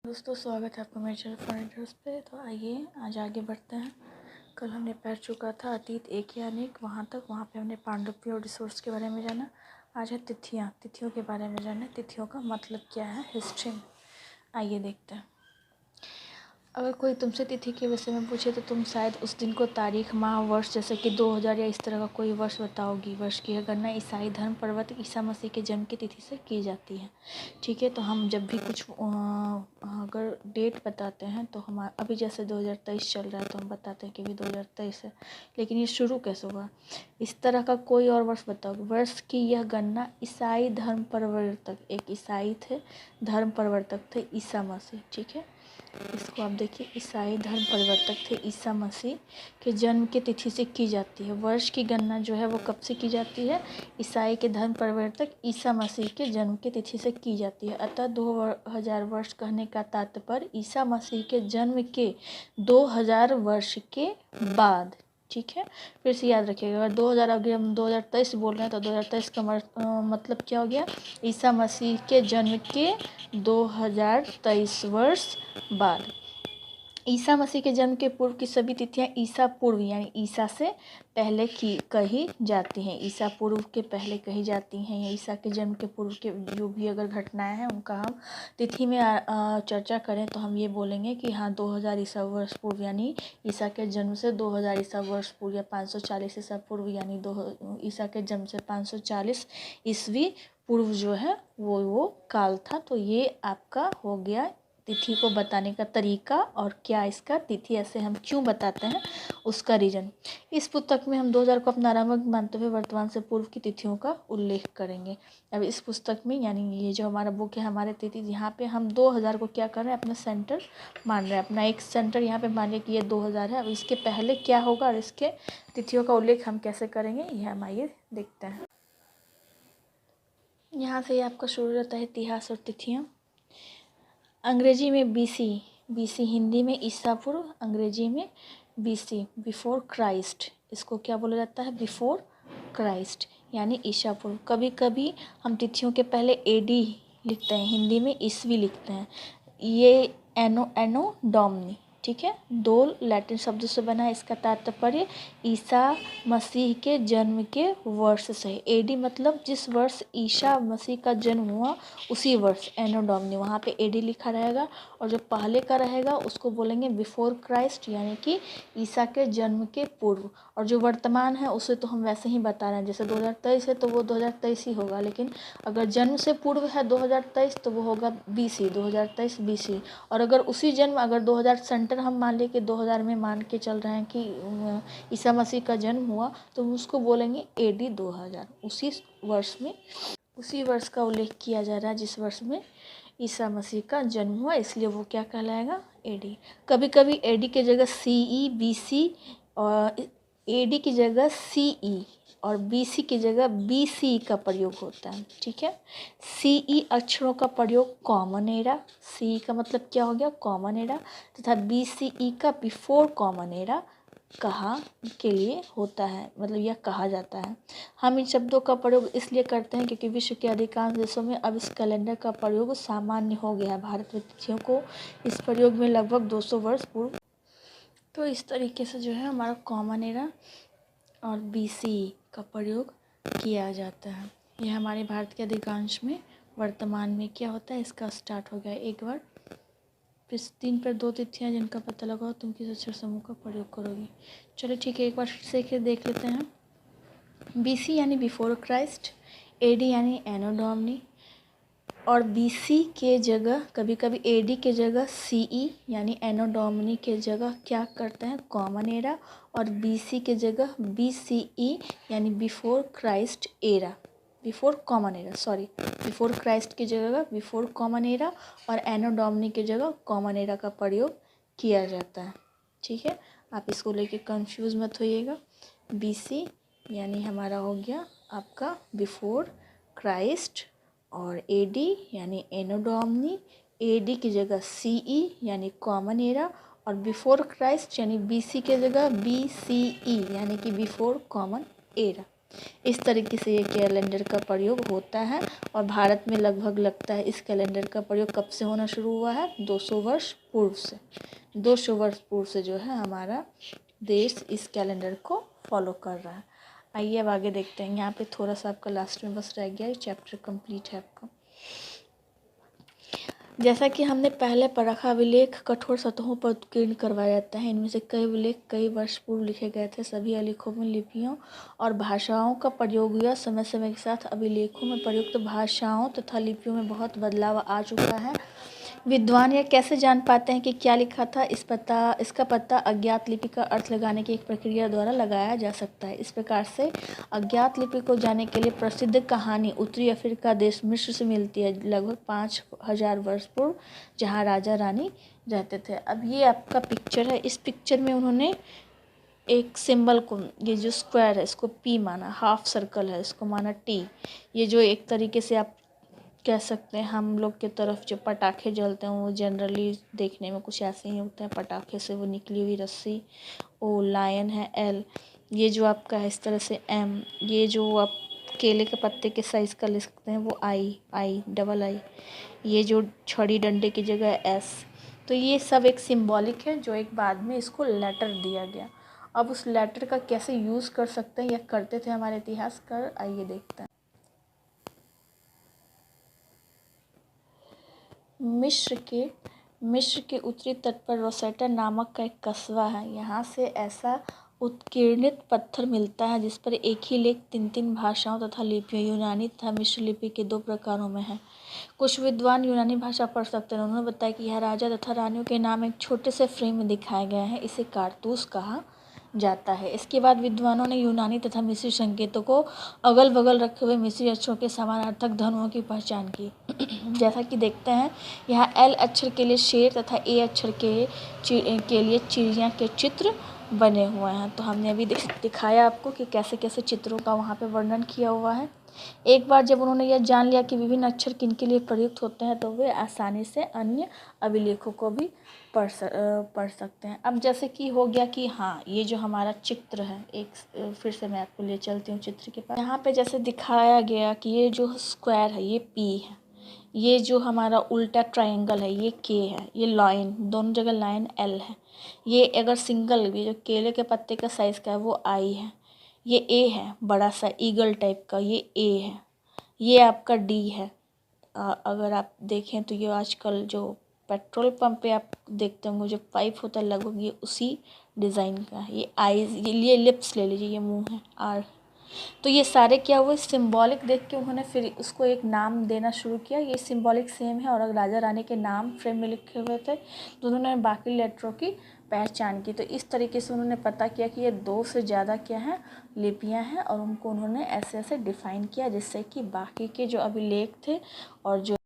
दोस्तों स्वागत है आपका मेरे चैनल फॉरेनर्स पे। तो आइए आज आगे बढ़ते हैं। कल हमने पढ़ चुका था अतीत एक या अनेक, वहाँ पे हमने पांडुप्य और रिसोर्स के बारे में जाना। आज है तिथियों के बारे में जाना। तिथियों का मतलब क्या है हिस्ट्री में, आइए देखते हैं। अगर कोई तुमसे तिथि के विषय में पूछे तो तुम शायद उस दिन को तारीख, माह, वर्ष जैसे कि 2000 या इस तरह का कोई वर्ष बताओगी। वर्ष की यह गणना ईसाई धर्म प्रवर्तक ईसा मसीह के जन्म की तिथि से की जाती है। ठीक है, तो हम जब भी कुछ अगर डेट बताते हैं तो हम अभी जैसे 2023 चल रहा है तो हम बताते हैं कि भी 2023 है, लेकिन ये शुरू कैसे हुआ, इस तरह का कोई और वर्ष बताओगे। वर्ष की यह गणना ईसाई धर्म प्रवर्तक, एक ईसाई थे, धर्म प्रवर्तक थे ईसा मसीह। ठीक है, इसको आप देखिए, ईसाई धर्म परिवर्तक थे ईसा मसीह के जन्म की तिथि से की जाती है। वर्ष की गणना जो है वो कब से की जाती है, ईसाई के धर्म परिवर्तक ईसा मसीह के जन्म की तिथि से की जाती है। अतः 2000 वर्ष कहने का तात्पर्य ईसा मसीह के जन्म के 2000 वर्ष के बाद। ठीक है, फिर से याद रखिएगा, अगर 2000 अगर हम 2023 बोल रहे हैं तो 2023 का मतलब क्या हो गया, ईसा मसीह के जन्म के 2023 वर्ष बाद। ईसा मसीह के जन्म के पूर्व की सभी तिथियां ईसा पूर्व यानी ईसा से पहले की कही जाती हैं। ईसा पूर्व के पहले कही जाती हैं, या ईसा के जन्म के पूर्व के जो भी अगर घटनाएं हैं उनका हम तिथि में चर्चा करें तो हम ये बोलेंगे कि हाँ 2000 ईसा वर्ष पूर्व यानी ईसा के जन्म से 2000 ईसा वर्ष पूर्व, या 540 ईसा पूर्व यानी ईसा के जन्म से 540 ईस्वी पूर्व जो है वो काल था। तो ये आपका हो गया तिथि को बताने का तरीका, और क्या इसका तिथि ऐसे हम क्यों बताते हैं उसका रीजन। इस पुस्तक में हम 2000 को अपना आरंभ मानते हुए वर्तमान से पूर्व की तिथियों का उल्लेख करेंगे। अब इस पुस्तक में यानी ये जो हमारा बुक है हमारे तिथि, यहाँ पे हम 2000 को क्या कर रहे हैं, अपना सेंटर मान रहे हैं, अपना एक सेंटर यहाँ पे मानिए कि ये 2000 है। अब इसके पहले क्या होगा और इसके तिथियों का उल्लेख हम कैसे करेंगे, यह हम आइए देखते हैं। यहाँ से आपका शुरू रहता है इतिहास और तिथियाँ। अंग्रेजी में बीसी, हिंदी में ईसा पूर्व, अंग्रेजी में बीसी, बिफोर क्राइस्ट। इसको क्या बोला जाता है, बिफोर क्राइस्ट यानी ईसा पूर्व। कभी कभी हम तिथियों के पहले एडी लिखते हैं, हिंदी में ईस्वी लिखते हैं। ये एनो डोमिनी, ठीक है, दो लैटिन शब्दों से बना है। इसका तात्पर्य ईसा मसीह के जन्म के वर्ष से। एडी मतलब जिस वर्ष ईसा मसीह का जन्म हुआ उसी वर्ष, एनो डोमिनी, वहाँ पे एडी लिखा रहेगा। और जो पहले का रहेगा उसको बोलेंगे बिफोर क्राइस्ट यानी कि ईसा के जन्म के पूर्व। और जो वर्तमान है उसे तो हम वैसे ही बता रहे हैं, जैसे 2023 है तो वो 2023 ही होगा, लेकिन अगर जन्म से पूर्व है 2023 तो वो होगा बीसी, 2023 बीसी। और अगर उसी जन्म, अगर 2000 सेंटर हम मान लें कि 2000 में मान के चल रहे हैं कि ईसा मसीह का जन्म हुआ, तो उसको बोलेंगे एडी 2000। उसी वर्ष का उल्लेख किया जा रहा है जिस वर्ष में ईसा मसीह का जन्म हुआ, इसलिए वो क्या कहलाएगा, एडी। कभी कभी एडी की जगह सीई, बीसी, और एडी की जगह सीई और बीसी की जगह बीसी का प्रयोग होता है। ठीक है, सीई अक्षरों का प्रयोग कॉमन एरा, सी का मतलब क्या हो गया, कॉमन एरा, तथा बीसीई का बिफोर कॉमन एरा कहा के लिए होता है, मतलब यह कहा जाता है। हम इन शब्दों का प्रयोग इसलिए करते हैं क्योंकि विश्व के अधिकांश देशों में अब इस कैलेंडर का प्रयोग सामान्य हो गया है। भारत में तिथियों को इस प्रयोग में लगभग 200 वर्ष पूर्व। तो इस तरीके से जो है हमारा कॉमन एरा और बीसी का प्रयोग किया जाता है। यह हमारे भारत के अधिकांश में वर्तमान में क्या होता है, इसका स्टार्ट हो गया। एक बार फिर 3 पर 2 तिथियाँ जिनका पता लगाओ तुम किस अक्षर समूह का प्रयोग करोगी। चलो ठीक है, एक बार फिर से देख लेते हैं। बीसी यानी बिफोर क्राइस्ट, एडी यानी एनो डोमिनी, और बीसी के जगह कभी कभी एडी के जगह सीई यानी एनो डोमिनी के जगह क्या करते हैं, कॉमन एरा, और बीसी के जगह बीसीई यानी before Christ era, before common era, sorry, before Christ की जगह बिफोर कॉमन एरा और एनो डोमिनी की जगह कॉमन एरा का प्रयोग किया जाता है। ठीक है, आप इसको लेके कंफ्यूज मत होइएगा। बीसी यानी हमारा हो गया आपका बिफोर क्राइस्ट, और एडी यानी एनो डोमिनी, एडी की जगह सीई यानी कॉमन एरा, और बिफोर क्राइस्ट यानी बीसी के जगह बीसीई यानी कि बिफोर कॉमन एरा। इस तरीके से ये कैलेंडर का प्रयोग होता है। और भारत में लगभग लगता है इस कैलेंडर का प्रयोग कब से होना शुरू हुआ है, 200 वर्ष पूर्व से। 200 वर्ष पूर्व से जो है हमारा देश इस कैलेंडर को फॉलो कर रहा है। आइए अब आगे देखते हैं। यहाँ पे थोड़ा सा आपका लास्ट में बस रह गया, ये चैप्टर कंप्लीट है आपका। जैसा कि हमने पहले पढ़ा, अभिलेख कठोर सतहों पर उत्कीर्ण करवाया जाता है। इनमें से कई अभिलेख कई वर्ष पूर्व लिखे गए थे। सभी अभिलेखों में लिपियों और भाषाओं का प्रयोग हुआ। समय समय के साथ अभिलेखों में प्रयुक्त भाषाओं तथा लिपियों में बहुत बदलाव आ चुका है। विद्वान यह कैसे जान पाते हैं कि क्या लिखा था? इसका पता अज्ञात लिपि का अर्थ लगाने की एक प्रक्रिया द्वारा लगाया जा सकता है। इस प्रकार से अज्ञात लिपि को जानने के लिए प्रसिद्ध कहानी उत्तरी अफ्रीका देश मिस्र से मिलती है, लगभग 5000 वर्ष पूर्व, जहाँ राजा रानी रहते थे। अब ये आपका पिक्चर है। इस पिक्चर में उन्होंने एक सिंबल को, ये जो स्क्वायर है इसको P माना, हाफ सर्कल है इसको माना T। ये जो एक तरीके से आप कह सकते हैं हम लोग के तरफ जो पटाखे जलते हैं वो जनरली देखने में कुछ ऐसे ही होता है, पटाखे से वो निकली हुई रस्सी। O लायन है, L ये जो आपका है इस तरह से, M ये जो आप केले के पत्ते के साइज़ का लिख सकते हैं वो I डबल I, ये जो छड़ी डंडे की जगह S। तो ये सब एक सिंबॉलिक है जो एक बाद में इसको लेटर दिया गया। अब उस लेटर का कैसे यूज़ कर सकते हैं या करते थे हमारे इतिहासकार, आइए देखते हैं। मिस्र के उत्तरी तट पर रोसेटा नामक का एक कस्बा है। यहाँ से ऐसा उत्कीर्णित पत्थर मिलता है जिस पर एक ही लेख 3 भाषाओं तथा लिपियों, यूनानी तथा मिस्र लिपि के 2 प्रकारों में है। कुछ विद्वान यूनानी भाषा पढ़ सकते हैं। उन्होंने बताया कि यह राजा तथा रानियों के नाम एक छोटे से फ्रेम में दिखाए गए हैं। इसे कारतूस कहा जाता है। इसके बाद विद्वानों ने यूनानी तथा मिस्री संकेतों को अगल बगल रखे हुए मिस्री अक्षरों के समानार्थक धनुओं की पहचान की। जैसा कि देखते हैं यहाँ L अक्षर के लिए शेर तथा A अक्षर के लिए चिड़िया के चित्र बने हुए हैं। तो हमने अभी दिखाया आपको कि कैसे कैसे चित्रों का वहाँ पे वर्णन किया हुआ है। एक बार जब उन्होंने यह जान लिया कि विभिन्न अक्षर किन के लिए प्रयुक्त होते हैं तो वे आसानी से अन्य अभिलेखों को भी पढ़ सकते हैं। अब जैसे कि हो गया कि हाँ ये जो हमारा चित्र है, एक फिर से मैं आपको ले चलती हूँ चित्र के पास। यहाँ पे जैसे दिखाया गया कि ये जो स्क्वायर है ये P है, ये जो हमारा उल्टा ट्रायंगल है ये K है, ये लाइन दोनों जगह लाइन L है। ये अगर सिंगल, ये जो केले के पत्ते का साइज़ का है वो I है। ये A है, बड़ा सा ईगल टाइप का, ये A है। ये आपका D है। अगर आप देखें तो ये आजकल जो पेट्रोल पंप पे आप देखते होंगे जो पाइप होता है लगभग ये उसी डिज़ाइन का है। ये आईज, ये लिप्स ले लीजिए, ये मुंह है R। तो ये सारे क्या हुए, सिंबॉलिक देख के उन्होंने फिर उसको एक नाम देना शुरू किया। ये सिंबॉलिक सेम है और अगर राजा रानी के नाम फ्रेम में लिखे हुए थे तो उन्होंने बाकी लेटरों की पहचान की। तो इस तरीके से उन्होंने पता किया कि ये 2 से ज़्यादा क्या हैं, लिपियां हैं, और उनको उन्होंने ऐसे ऐसे डिफ़ाइन किया जिससे कि बाकी के जो अभिलेख थे और जो